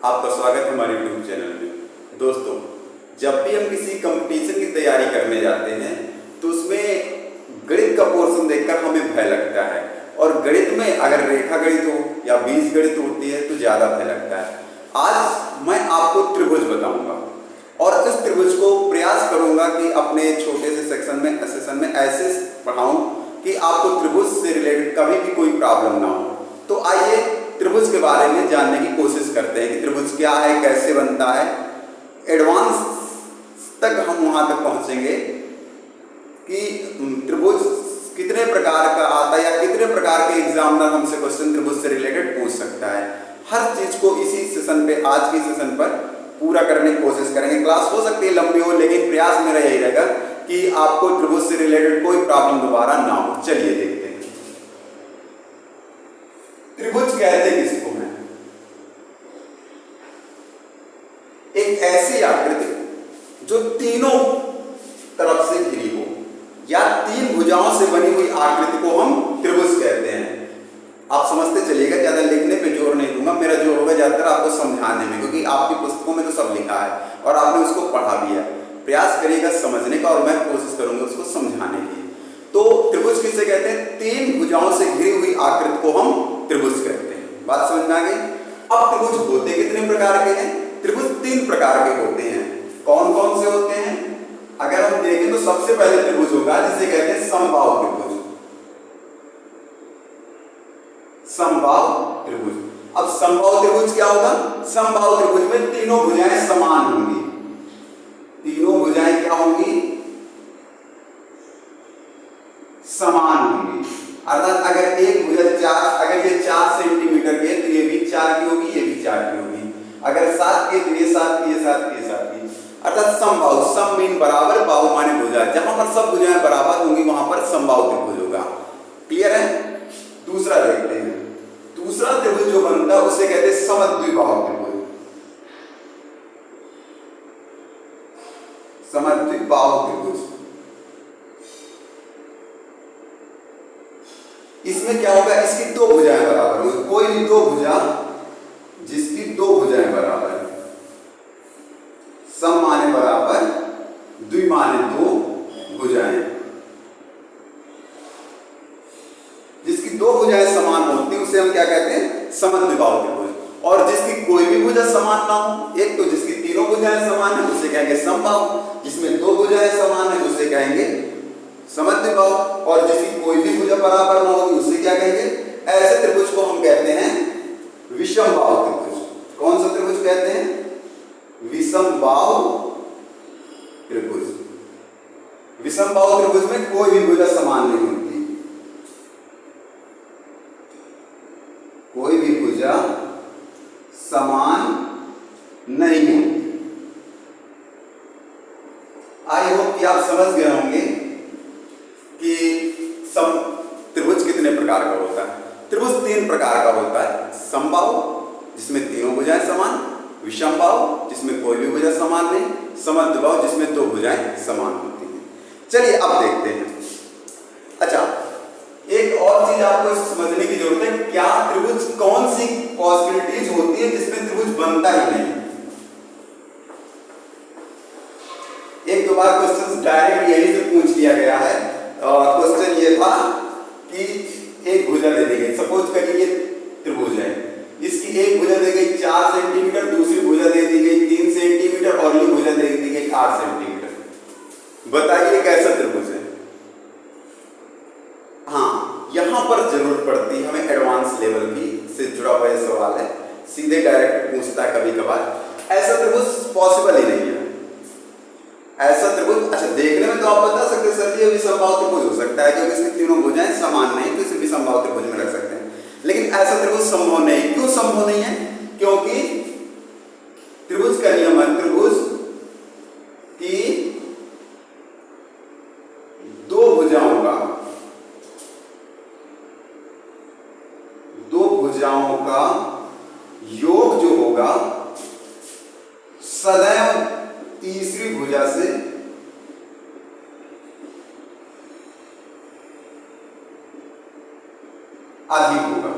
आपका स्वागत है हमारे यूट्यूब चैनल में। दोस्तों, जब भी हम किसी कंपटीशन की तैयारी करने जाते हैं तो उसमें गणित का पोर्शन देखकर हमें भय लगता है, और गणित में अगर रेखा गणित हो या बीज गणित होती है तो ज़्यादा भय लगता है। आज मैं आपको त्रिभुज बताऊंगा और इस त्रिभुज को प्रयास करूंगा कि अपने छोटे से सेशन में ऐसे पढ़ाऊं कि आपको त्रिभुज से रिलेटेड कभी भी कोई प्रॉब्लम ना हो। तो आइए त्रिभुज के बारे में जानने की कोशिश करते हैं कि त्रिभुज क्या है, कैसे बनता है। एडवांस तक हम वहां तक पहुंचेंगे कि त्रिभुज कितने प्रकार का आता है या कितने प्रकार के एग्जामिनर हमसे क्वेश्चन त्रिभुज से रिलेटेड पूछ सकता है। हर चीज को इसी सेशन पे, आज की सेशन पर पूरा करने की कोशिश करेंगे। क्लास हो सकती है लंबी हो, लेकिन प्रयास मेरा यही रहेगा कि आपको त्रिभुज से रिलेटेड कोई प्रॉब्लम दोबारा ना हो। चलिए देखते हैं त्रिभुज कहते किसको हैं। एक ऐसी आकृति जो तीनों तरफ से घिरी हो या तीन भुजाओं से बनी हुई आकृति को हम त्रिभुज कहते हैं। आप समझते चलिएगा, ज्यादा लिखने पे जोर नहीं दूंगा। मेरा जोर होगा ज्यादातर आपको समझाने में, क्योंकि आपकी पुस्तकों में तो सब लिखा है और आपने उसको पढ़ा भी है। प्रयास करिएगा समझने का और मैं कोशिश करूंगा उसको समझाने की। तो त्रिभुज किसे कहते हैं? तीन भुजाओं से घिरी हुई आकृति को हम त्रिभुज कहते हैं। बात समझ में आ गई? अब त्रिभुज होते कितने प्रकार के हैं? त्रिभुज तीन प्रकार के होते हैं। कौन कौन से होते हैं? अगर हम देखें तो सबसे पहले त्रिभुज होगा जिसे कहते हैं समबाहु त्रिभुज। समबाहु त्रिभुज। अब समबाहु त्रिभुज क्या होगा? समबाहु त्रिभुज में तीनों भुजाएं समान होंगी। तीनों भुजाएं क्या होंगी? समान होंगी। अर्थात अगर एक भुजा अगर ये 4 सेंटीमीटर की है तो ये भी 4 की होगी, ये भी 4 की होगी। अगर 7 की तो ये 7 की, ये 7 की, ये 7 की। अर्थात समबाहु, सम मीन बराबर, बाहु माने भुजा। जहां पर सब भुजाएं बराबर होंगी वहां पर समबाहु त्रिभुज होगा। क्लियर है? दूसरा देखते हैं। दूसरा त्रिभुज जो बनता है उसे कहते हैं समद्विबाहु त्रिभुज। समद्विबाहु त्रिभुज। इसमें क्या होगा? इसकी दो भुजाएं बराबर होंगी। कोई भी दो भुजा जिसकी दो भुजाएं बराबर है। सम माने बराबर, द्वि माने दो भुजाएं। जिसकी दो भुजाएं समान होती हैं उसे हम क्या कहते हैं? समद्विबाहु त्रिभुज। और जिसकी कोई भी भुजा समान ना हो, एक तो जिसकी तीनों भुजाएं समान है उसे कहेंगे समबाहु, जिसमें दो भुजाएं समान है उसे कहेंगे समद्विबाहु, और जिसकी कोई भी भुजा बराबर ना होगी उसे क्या कहेंगे? ऐसे त्रिभुज को हम कहते हैं विषमबाहु त्रिभुज। कौन सा त्रिभुज कहते हैं? विषमबाहु त्रिभुज। विषमबाहु त्रिभुज में कोई भी भुजा समान नहीं होती। कोई भी भुजा समान नहीं होती। आई होप कि आप समझ गए होंगे कि त्रिभुज कितने प्रकार का होता है। त्रिभुज तीन प्रकार का होता है। समबाहु जिसमें तीनों भुजाएं समान, विषमबाहु जिसमें कोई भी भुजा समान नहीं, समद्विबाहु जिसमें दो भुजाएं समान होती हैं। चलिए अब देखते हैं। अच्छा, एक और चीज आपको समझने की जरूरत है। क्या त्रिभुज, कौन सी पॉसिबिलिटीज होती है जिसमें त्रिभुज बनता ही नहीं? एक दो बार क्वेश्चन डायरेक्ट यही से पूछ लिया गया है। क्वेश्चन ये था कि एक भुजा दे दी गई, सपोज करिए त्रिभुज है, इसकी एक भुजा दी गई 4 सेंटीमीटर, दूसरी भुजा दे दी गई 3 सेंटीमीटर और ये भुजा दे दी गई 8 सेंटीमीटर। बताइए कैसा त्रिभुज है? हाँ, यहां पर जरूरत पड़ती है हमें एडवांस लेवल की से जुड़ा हुआ यह सवाल है। सीधे डायरेक्ट पूछता है कभी कभार। ऐसा त्रिभुज पॉसिबल ही नहीं है। ऐसा त्रिभुज, अच्छा देखने में तो आप बता सकते हैं सर ये विषमबाहु त्रिभुज हो सकता है क्योंकि इसकी तीनों भुजाएं समान नहीं, तो इसे विषमबाहु त्रिभुज में रख सकते हैं। लेकिन ऐसा त्रिभुज संभव नहीं। क्यों संभव नहीं है? क्योंकि त्रिभुज का नियम है, त्रिभुज की दो भुजाओं का योग जो होगा सदैव तीसरी भुजा से अधिक होगा।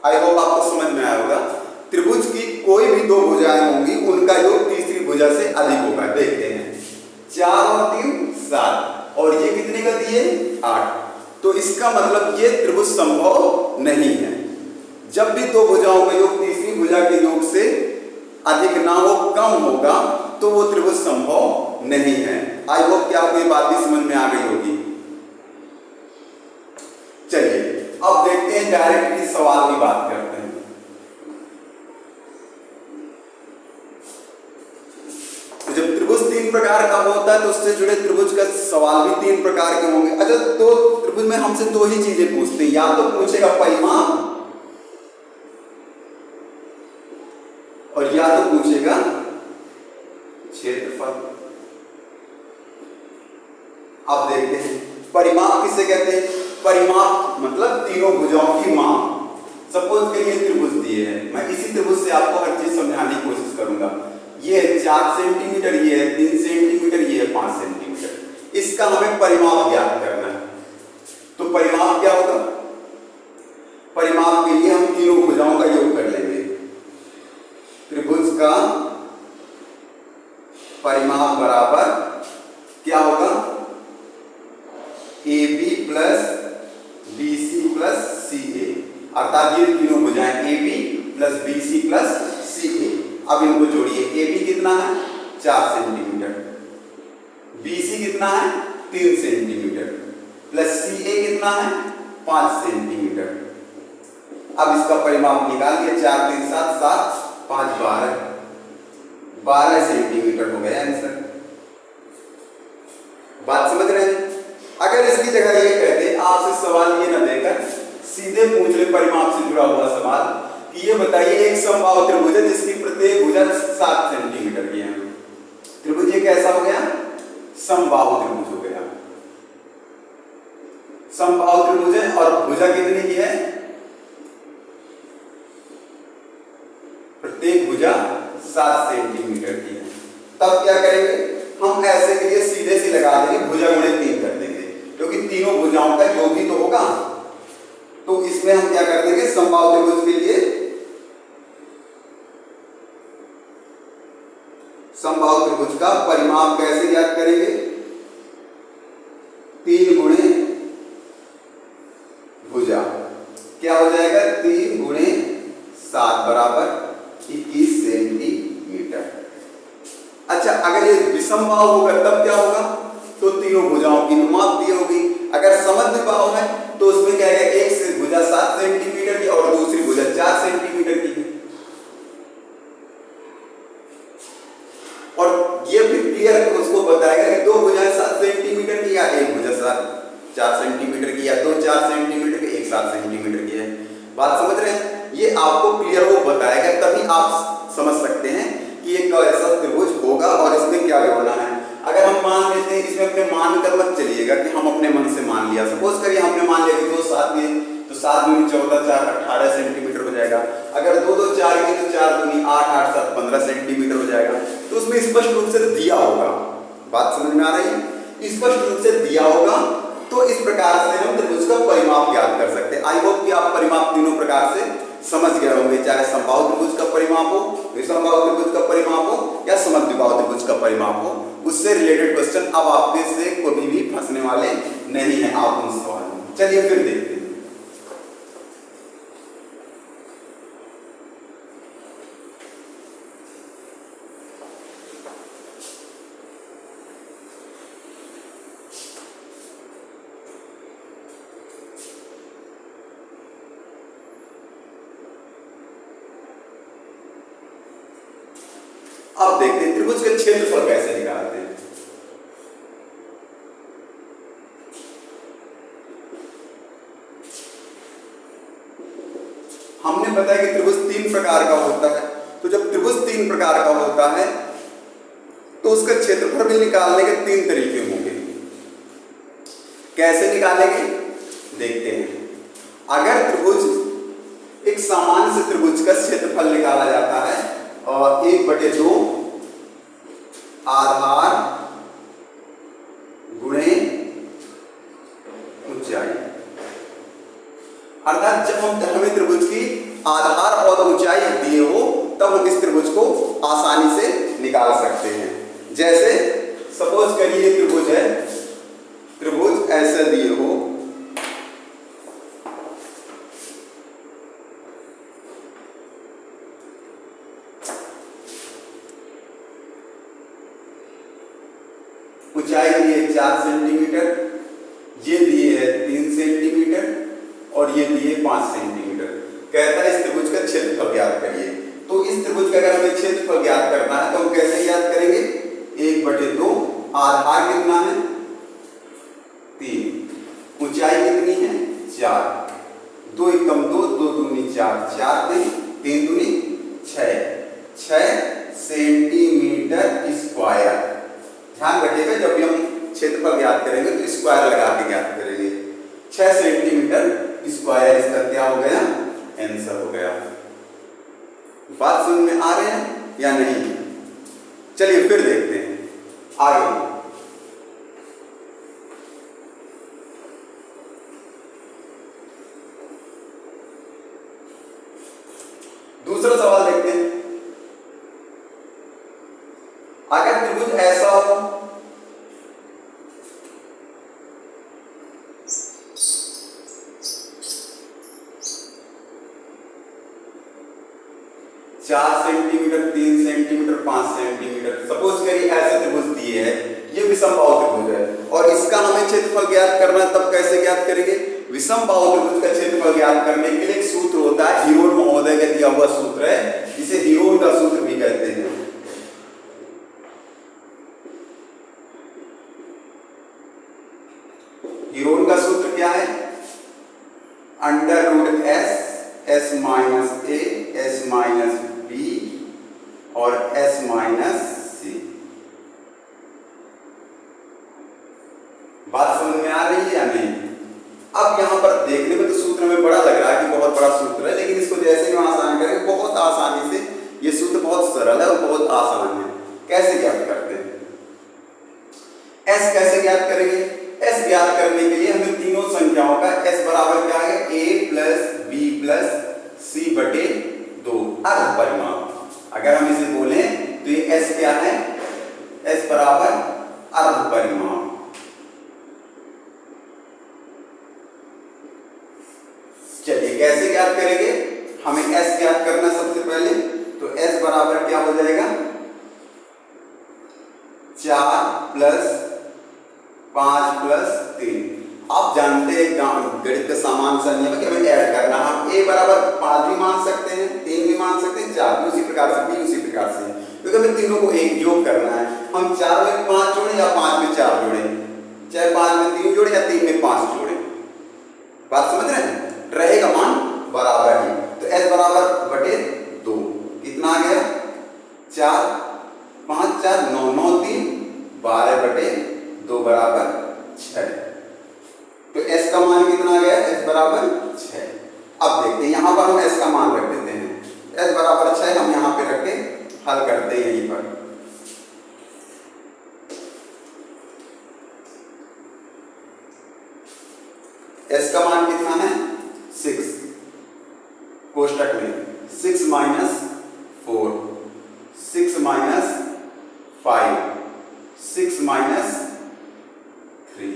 आई होप आपको समझ में आया होगा। त्रिभुज की कोई भी दो भुजाएं होंगी उनका योग तीसरी भुजा से अधिक होगा। देखते हैं 4 और 3 7 और ये कितने का दिए 8। तो इसका मतलब ये त्रिभुज संभव नहीं है। जब भी दो भुजाओं का योग तीसरी भुजा के योग से अधिक ना हो, कम होगा, तो वो त्रिभुज संभव नहीं है। आई होप कि आपको ये बात भी समझ में आ गई होगी। चलिए अब देखते हैं डायरेक्ट इस सवाल की बात करते हैं। तो जब त्रिभुज 3 प्रकार का होता है तो उससे जुड़े त्रिभुज का सवाल भी 3 प्रकार के होंगे। अच्छा, तो त्रिभुज में हमसे 2 ही चीजें पूछते हैं, या तो पूछेगा परिमाप और या तो पूछेगा क्षेत्रफल। अब देखते हैं परिमाप किसे कहते हैं। परिमाप मतलब तीनों भुजाओं की माप। सपोज करिए त्रिभुज दिए हैं, मैं इसी त्रिभुज से आपको हर चीज समझाने की कोशिश करूंगा। ये है 4 सेंटीमीटर, ये है 3 सेंटीमीटर, ये है 5 सेंटीमीटर। इसका हमें परिमाप ज्ञात करना है। तो परिमाप क्या होगा? परिमाप के लिए हम तीनों भुजाओं का योग कर लेंगे। त्रिभुज का परिमाप बराबर क्या होगा? AB plus BC plus CA, अर्थात ये तीनों भुजाएं AB plus BC plus CA। अब इनको जोड़िए। AB कितना है 4 सेंटीमीटर, BC कितना है 3 सेंटीमीटर, प्लस CA कितना है 5 सेंटीमीटर। अब इसका परिमाप निकालिए। 4 3 7 7 5 12 सेंटीमीटर हो गया आंसर। बात समझ रहे हैं? अगर इसकी जगह ये कहते आपसे सवाल ये ना देकर सीधे पूछ ले परिमाप से जुड़ा हुआ सवाल कि ये बताइए एक समबाहु त्रिभुज है जिसकी प्रत्येक भुजा 7 सेंटीमीटर की है। त्रिभुज ये कैसा हो गया? समबाहु त्रिभुज हो गया। समबाहु त्रिभुज है और भुजा कितनी की है? प्रत्येक भुजा 7 सेंटीमीटर की है। तब क्या करेंगे हम? ऐसे के लिए सीधे से लगा देंगे, भुजा गुणे 3 कर देंगे, क्योंकि तीनों भुजाओं का योग ही तो होगा। तो इसमें हम क्या कर देंगे? समबाहु त्रिभुज के लिए समबाहु त्रिभुज का परिमाप कैसे ज्ञात करेंगे? 3 गुणे भुजा क्या हो जाएगा? 3 गुणे 7 बराबर 21 सेंटीमीटर। अच्छा, अगर ये विषमबाहु होगा तब क्या होगा? तो तीनों भुजाओं की माप दी होगी। अगर समद्विबाहु है तो उसमें क्या है? एक से भुजा 7 सेंटीमीटर की और दूसरी भुजा 4 सेंटीमीटर की है। और ये भी क्लियर उसको बताएगा कि दो भुजाएं 7 सेंटीमीटर की या एक भुजा 4 सेंटीमीटर की या दो 4 सेंटीमीटर की, एक 7 सेंटीमीटर की है। बात समझ रहे हैं? ये आपको क्लियर वो बताएगा, तभी आप समझ सकते हैं कि ये कैसा त्रिभुज होगा और इसमें क्या जोड़ना है। अगर हम मान लेते हैं, इसमें अपने मान कर मत चलिएगा कि हम अपने मन से मान लिया। सपोज करिए हमने मान लिया कि 2 7 दिए तो 7 दूनी 14 4 18 सेंटीमीटर हो जाएगा। अगर 2 2 4 की तो 4 दूनी 8 8 7 15 सेंटीमीटर हो जाएगा। तो उसमें स्पष्ट रूप से दिया होगा। बात समझ में आ रही है? स्पष्ट रूप से दिया होगा। तो इस प्रकार से हम त्रिभुज का परिमाप ज्ञात कर सकते हैं। आई होप कि आप परिमाप तीनों प्रकार से समझ गए होंगे, चाहे समबाहु त्रिभुज का परिमाप हो, विषमबाहु त्रिभुज का परिमाप हो या समद्विबाहु त्रिभुज का परिमाप हो। उससे रिलेटेड क्वेश्चन अब आपके से कभी भी फंसने वाले नहीं है आप उन सवालों में। चलिए फिर देखते हैं। अब देखते हैं त्रिभुज के क्षेत्रफल कैसे निकालते हैं। हमने बताया कि त्रिभुज 3 प्रकार का होता है। तो जब त्रिभुज 3 प्रकार का होता है तो उसका क्षेत्रफल भी निकालने के 3 तरीके होंगे। कैसे निकालेंगे देखते हैं। अगर त्रिभुज एक सामान्य से त्रिभुज का क्षेत्रफल निकाला जाता है और 1/2 आधार गुणे ऊंचाई, अर्थात जब हम हमें त्रिभुज की आधार और ऊंचाई दिए हो तब हम इस त्रिभुज को आसानी से निकाल सकते हैं। जैसे सपोज करिए त्रिभुज है, त्रिभुज ऐसे दिए हो, ऊंचाई दी है 4 सेंटीमीटर, ये दिए है 3 सेंटीमीटर और ये दिए 5 सेंटीमीटर। कहता है इस त्रिभुज का क्षेत्रफल ज्ञात करिए। तो इस त्रिभुज का अगर हमें क्षेत्रफल ज्ञात करना है तो हम कैसे ज्ञात करेंगे? 1/2, आधार कितना है 3, ऊंचाई कितनी है 4, 2 एकम 2, 2 दूनी 4, 4 3, 3 दूनी 6 सेंटीमीटर स्क्वायर। ध्यान रखिएगा जब भी हम क्षेत्रफल ज्ञात करेंगे तो स्क्वायर लगा के ज्ञात करेंगे। 6 सेंटीमीटर स्क्वायर, इसका क्या हो गया? आंसर हो गया। बात समझ में आ रहे हैं या नहीं? चलिए फिर देखते हैं आगे। दूसरा सवाल देखते हैं। अगर त्रिभुज ऐसा हो, चार सेंटीमीटर, 3 सेंटीमीटर, 5 सेंटीमीटर, सपोज करिए ऐसे त्रिभुज दिए है, ये विषमबाहु त्रिभुज है और इसका हमें क्षेत्रफल ज्ञात करना है। तब कैसे ज्ञात करेंगे? विषमबाहु त्रिभुज का क्षेत्रफल ज्ञात करने के लिए एक सूत्र होता है, हीरोन महोदय का दिया हुआ सूत्र है, जिसे हीरोन का सूत्र भी कहते हैं। हीरोन का सूत्र क्या है? √s, s minus a, s minus b और s माइनस c। बात समझ में आ रही है या नहीं? अब यहां पर देखने में तो सूत्र में बड़ा लग रहा है कि बहुत बड़ा सूत्र है, लेकिन इसको जैसे हम आसान करेंगे बहुत आसानी से, ये सूत्र बहुत सरल है और बहुत आसान है। कैसे ज्ञात करते हैं? s कैसे ज्ञात करेंगे? s ज्ञात करने के लिए हमें तीनों संख्याओं का s बराबर क्या है? a plus b plus c बटे 2 अर्ध परिमाण। अगर हम इसे बोले तो ये s क्या है? s बराबर अर्ध परिमाण। चलिए कैसे ज्ञात करेंगे? हमें s ज्ञात करना सबसे पहले, तो s बराबर क्या हो जाएगा? 4 प्लस 5 प्लस 3। आप जानते हैं गणित का सामान्य सा नियम है कि हमें ऐड करना। हम a बराबर 5 भी मान सकते हैं, 3 भी मान सकते हैं, 4 भी उसी प्रकार से, b उसी प्रकार से, क्योंकि हमें तीनों को एक योग करना है। हम 4 में 5 जोड़े या 5 में 4 जोड़े, चाहे 5 में 3 जोड़े या 3 में 5 जोड़े। बात समझ रहे हैं? रहेगा मान बराबर ही। तो s बराबर बटे 2 कितना आ गया? 4 5 4 9 9 3 12 बटे 2 बराबर 6। तो s का मान कितना आ गया? s बराबर 6। अब देखते हैं यहां पर हम s का मान रख देते हैं। s बराबर 6 हम यहां पे रख के हल करते हैं। यहीं पर s का मान कितना है? 6। कोष्टक में 6 माइनस 4, 6 माइनस 5, 6 माइनस 3।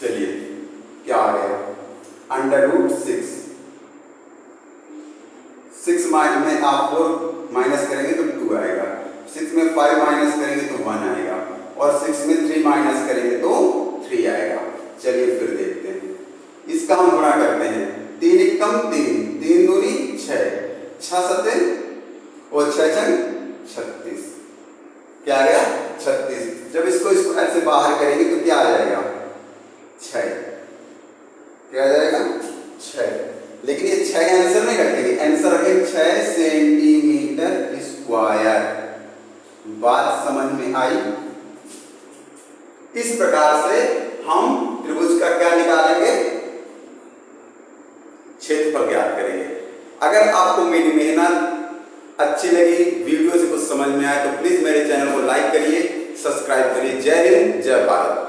चलिए क्या आ गया? √6। 6 में आप 4 माइनस करेंगे तो 2 आएगा, 6 में 5 माइनस करेंगे तो 1 आएगा और 6 में 3 माइनस करेंगे तो 3 आएगा। चलिए फिर देखते हैं, इसका हम गुणा करते हैं। 3 एकम 3, 3 दूनी 6, 6 सत्ते और 6 छंग 36। क्या आ गया? 36। जब इसको स्क्वायर से बाहर करेंगे तो क्या आ जाएगा? 6। क्या आ जाएगा? 6। लेकिन ये 6 आंसर नहीं रखेंगे, आंसर रखेंगे 6 सेंटीमीटर स्क्वायर। बात समझ में आई? इस प्रकार से हम त्रिभुज का क्या निकालेंगे? क्षेत्रफल ज्ञात करेंगे। अगर आपको मेरी मेहनत अच्छी लगी, वीडियो से कुछ समझ में आए तो प्लीज मेरे चैनल को लाइक करिए, सब्सक्राइब करिए। जय हिंद, जय भारत।